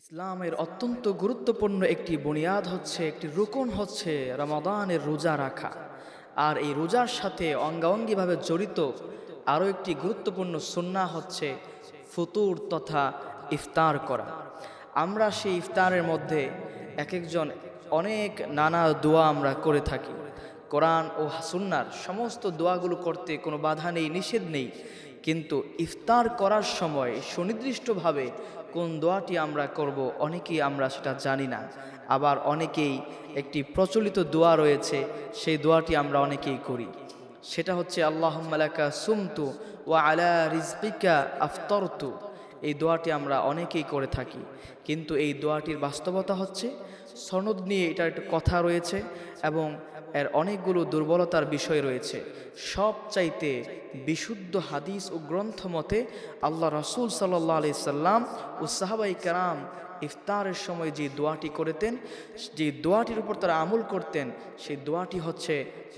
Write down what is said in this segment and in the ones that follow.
ইসলামের অত্যন্ত গুরুত্বপূর্ণ একটি বুনিয়াদ হচ্ছে, একটি রুকন হচ্ছে রমাদানের রোজা রাখা। আর এই রোজার সাথে অঙ্গাঙ্গিভাবে জড়িত আরও একটি গুরুত্বপূর্ণ সুন্নাহ হচ্ছে ফুতুর তথা ইফতার করা। আমরা সেই ইফতারের মধ্যে এক একজন অনেক নানা দোয়া আমরা করে থাকি। কোরআন ও সুন্নাহর সমস্ত দোয়াগুলো করতে কোনো বাধা নেই, নিষেধ নেই, কিন্তু ইফতার করার সময় সুনির্দিষ্টভাবে কোন দোয়াটি আমরা করব অনেকেই আমরা সেটা জানি না। আবার অনেকেই একটি প্রচলিত দোয়া রয়েছে, সেই দোয়াটি আমরা অনেকেই করি। সেটা হচ্ছে আল্লাহুম্মা লাকা সুমতু ওয়া আলা রিজকিকা আফতারতু। এই দোয়াটি আমরা অনেকেই করে থাকি, কিন্তু এই দোয়াটির বাস্তবতা হচ্ছে সনদ নিয়ে এটার একটা কথা রয়েছে এবং এর অনেকগুলো দুর্বলতার বিষয় রয়েছে। সবচাইতে বিশুদ্ধ হাদিস ও গ্রন্থ মতে আল্লাহ রাসূল সাল্লাল্লাহু আলাইহি সাল্লাম ও সাহাবায়ে কেরাম ইফতারের সময় যে দোয়াটি করতেন, যে দোয়াটির উপর তারা আমল করতেন, সেই দোয়াটি হচ্ছে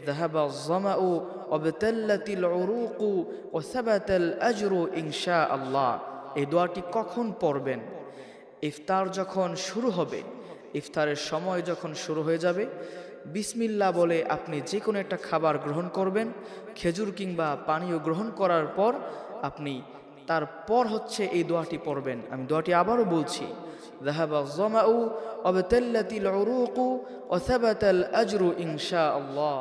যাহাবা যামাউ ওয়াবতাল্লাতিল উরুকু ওয়া সাবাতাল আজরু ইনশাআল্লাহ। এই দোয়াটি কখন পড়বেন? ইফতার যখন শুরু হবে, ইফতারের সময় যখন শুরু হয়ে যাবে, বিসমিল্লাহ বলে আপনি যে কোনো একটা খাবার গ্রহণ করবেন, খেজুর কিংবা পানীয় গ্রহণ করার পর আপনি তারপর হচ্ছে এই দোয়াটি পড়বেন। আমি দোয়াটি আবারও বলছি, যাহাবা যামাউ ওয়াবতাল্লাতিল উরুকু ওয়া সাবাতাল আজরু ইনশাআল্লাহ।